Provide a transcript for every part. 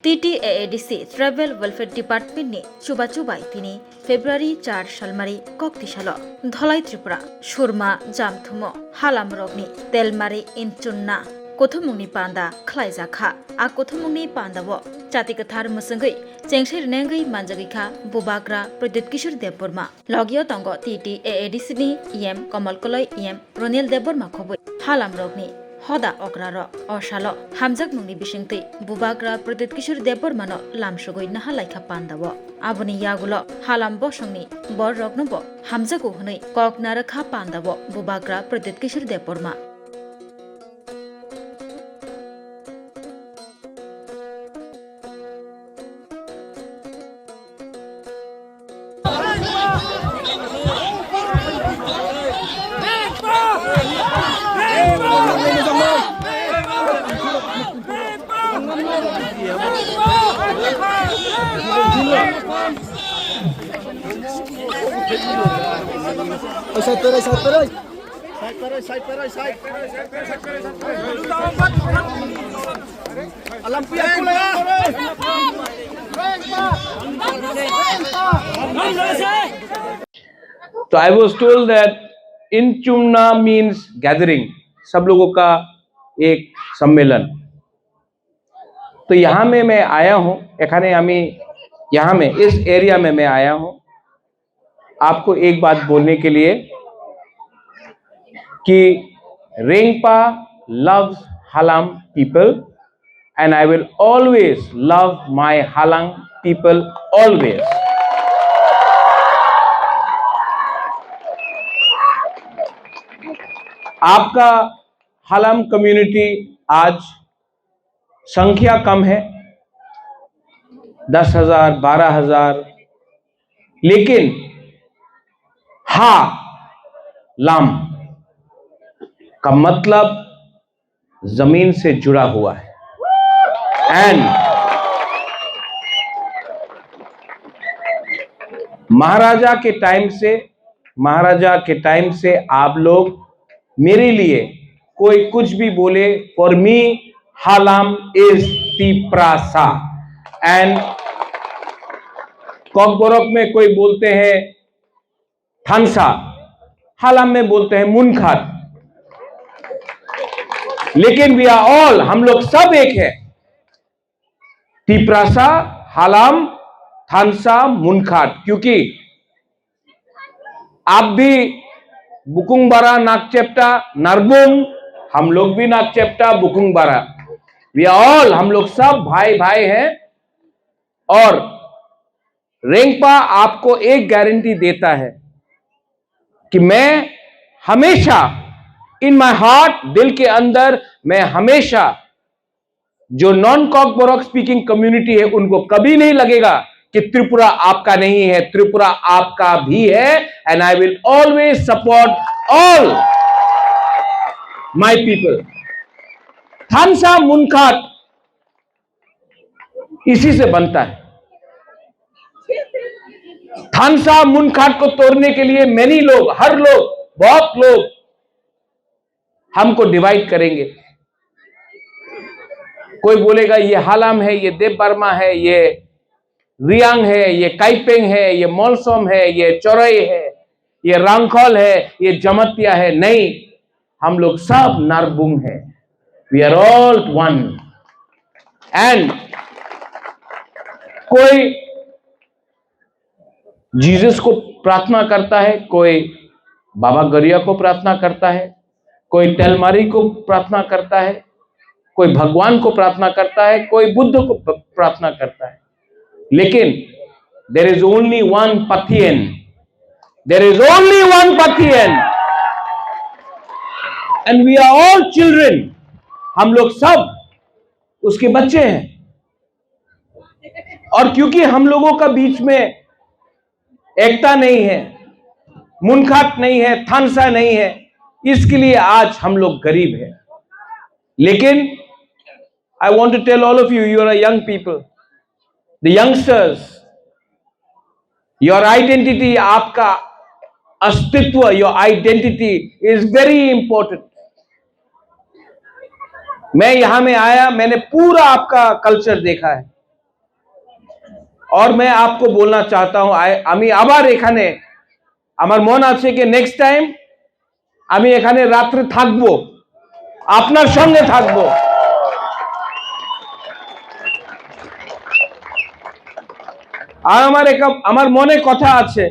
TTAADC Travel Welfare Department ni chuba tini February 4 salmari kokti salo Dholai Tripura Surma Jamthumo Halam Rogni Telmari Inchunna Kothumungni panda khlaijaka a kothumungni pandabo Chatikathar musangai Chengshir nengai manjagika Bubagra Pradit Kishore Deborma Logio Tongo TTAADC ni EM Komalkoloi EM Ronil Deborma khoboi Halam Rogni Hoda ograro osalo hamjak mungni bisingtei bubagra Pradit Kishore Debormano lamsugoi naha laika pandabo aboni yagulo halam bosongni bor rognobo hamjago hunai koknara kha pandabo bubagra Pradit Kishore Deborma So I was told that Inchumna means gathering, सब लोगों का एक सम्मेलन। तो यहाँ में मैं आया हूँ, एखाने आमी यहाँ में इस एरिया में मैं आया हूँ आपको एक बात बोलने के लिए कि रेंगपा loves Halam people and I will always love my Halang people always. आपका हलम कम्युनिटी आज संख्या कम है 10,000 12,000 लेकिन हा लाम का मतलब जमीन से जुड़ा हुआ है एंड महाराजा के टाइम से आप लोग मेरे लिए कोई कुछ भी बोले for me Halam is Tiprasa and Kokborok में कोई बोलते हैं थानसा हालाम में बोलते हैं मुनखात लेकिन वी आर ऑल हम लोग सब एक है तिप्रासा हालाम थानसा मुनखात क्योंकि आप भी बुकुंगबारा नागचेप्टा नारबुंग हम लोग भी नागचेप्टा बुकुंगबारा वी आर ऑल हम लोग सब भाई भाई हैं और रेंगपा आपको एक गारंटी देता है कि मैं हमेशा इन माय हार्ट दिल के अंदर मैं हमेशा जो नॉन कॉकबोरक स्पीकिंग कम्युनिटी है उनको कभी नहीं लगेगा कि त्रिपुरा आपका नहीं है त्रिपुरा आपका भी है and I will always support all my people थानसा मुनखात इसी से बनता है थानसा मुनखात को तोड़ने के लिए मैनी लोग हर लोग बहुत लोग हमको डिवाइड करेंगे कोई बोलेगा ये हालाम है ये देव बर्मा है ये रियांग है ये काइपेंग है ये मोलसोम है ये चौरई है ये रांगखोल है ये जमतिया है नहीं हम लोग सब नारबुंग है we are all one and कोई जीसस को प्रार्थना करता है कोई बाबा गरिया को प्रार्थना करता है कोई टेलमारी को प्रार्थना करता है कोई भगवान को प्रार्थना करता है कोई बुद्ध को प्रार्थना करता है लेकिन there is only one Pathian and we are all children हम लोग सब उसके बच्चे हैं और क्योंकि हम लोगों का बीच में एकता नहीं है मुनखात नहीं है थानसा नहीं है इसके लिए आज हम लोग गरीब हैं लेकिन I want to tell all of you, you are a young people, the youngsters, your identity, आपका अस्तित्व, your identity is very important. मैं यहां में आया, मैंने पूरा आपका कल्चर देखा है, और मैं आपको बोलना चाहता हूं আমি আবার এখানে আমার মন আছে যে নেক্সট টাইম আমি এখানে রাত্রে থাকবো, আপনার সঙ্গে থাকবো। আর আমার মনে কথা আছে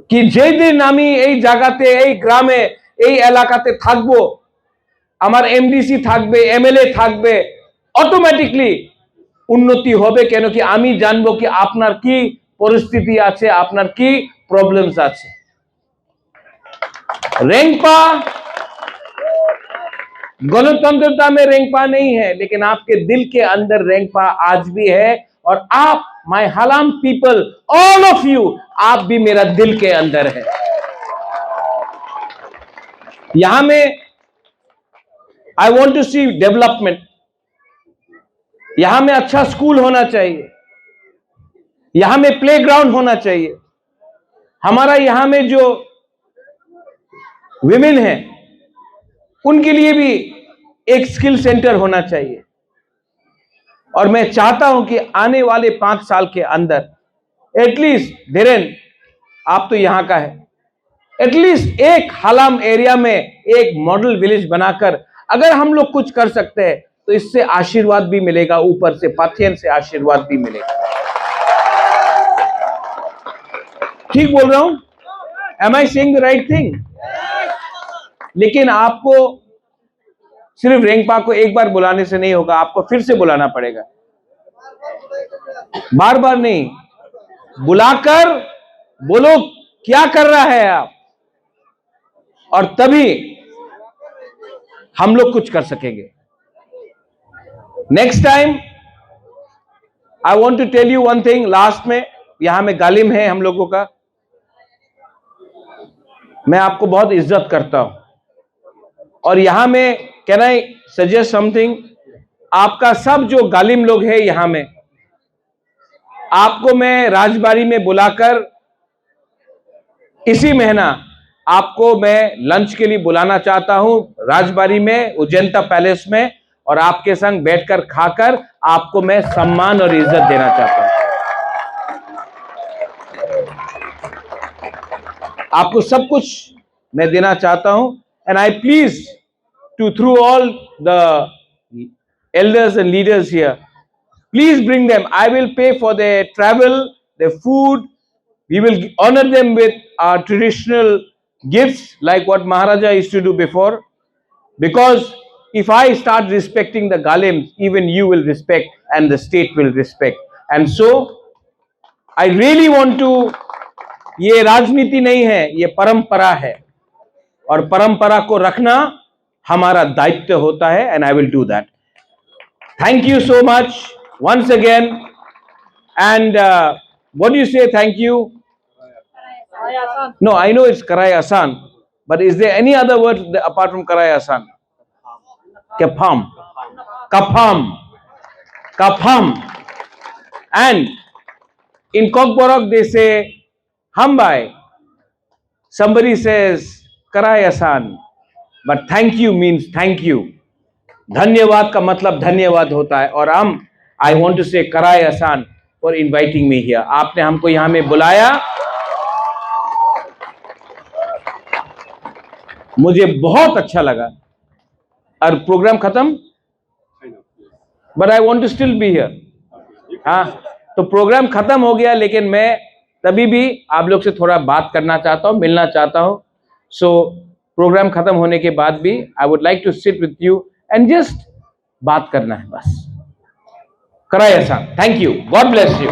কি যেই দিন আমি এই জায়গাতে, এই গ্রামে, এই এলাকাতে থাকবো, আমার এমডিসি থাকবে, এমএলএ থাকবে, অটোমেটিকলি উন্নতি হবে। কেন কি আমি জানবো কি আপনার কি পরিস্থিতি আছে, আপনার কি প্রবলেমস আছে। रेंगपा गणतंत्रता में रेंगपा नहीं है, लेकिन आपके दिल के अंदर रेंगपा आज भी है। और आप my Halam people, all of you, आप भी मेरा दिल के अंदर है। यहां में I want to see development. यहां में अच्छा स्कूल होना चाहिए, यहां में प्लेग्राउंड होना चाहिए। हमारा यहां में जो विमेन है उनके लिए भी एक स्किल सेंटर होना चाहिए। और मैं चाहता हूं कि आने वाले 5 साल के अंदर एटलीस्ट, धीरेन आप तो यहां का है, एटलीस्ट एक हलाम एरिया में एक मॉडल विलेज बनाकर अगर हम लोग कुछ कर सकते हैं तो इससे आशीर्वाद भी मिलेगा, ऊपर से पाथियन से आशीर्वाद भी मिलेगा। ठीक बोल रहा हूं? Am I saying the right thing? लेकिन आपको सिर्फ रेंगपा को एक बार बुलाने से नहीं होगा, आपको फिर से बुलाना पड़ेगा, बार बार नहीं, बुलाकर बोलो क्या कर रहा है आप, और तभी हम लोग कुछ कर सकेंगे। Next time I want to tell you one thing, last में, यहां में गालिम है हम लोगों का, मैं आपको बहुत इज्जत करता हूं। और यहां में कैन आई सजेस्ट समथिंग, आपका सब जो गालिम लोग है यहां में, आपको मैं राजबाड़ी में बुलाकर इसी महीना आपको मैं लंच के लिए बुलाना चाहता हूं, राजबाड़ी में, उज्जैनता पैलेस में, और आपके संग बैठकर खाकर आपको मैं सम्मान और इज्जत देना चाहता हूं। आपको सब कुछ मैं देना चाहता हूं। And I please to through all the elders and leaders here, please bring them. I will pay for their travel, their food. We will honor them with our traditional gifts like what Maharaja used to do before, because if I start respecting the Galims, even you will respect and the state will respect. And so I really want to, ये राजनीति नहीं है, ये परंपरा है, और परंपरा को रखना हमारा दायित्व होता है। And I will do that. Thank you so much once again. And what do you say? Thank you. No, I know it's कराय आसान, but is there any other word apart from कराय आसान? कफाम, कफाम, कफाम। And in Kokborok they say Hambai. Somebody says कराय आसान, but thank you means thank you. धन्यवाद का मतलब धन्यवाद होता है। और I want to say कराय आसान for inviting me here. आपने हमको यहां में बुलाया, मुझे बहुत अच्छा लगा। और प्रोग्राम खत्म, but I want to still be here. हाँ, तो प्रोग्राम खत्म हो गया, लेकिन मैं तभी भी आप लोग से थोड़ा बात करना चाहता हूं, मिलना चाहता हूं। सो प्रोग्राम खत्म होने के बाद भी I would like to sit with you and just बात करना है बस। कराय आसान। Thank you, God bless you.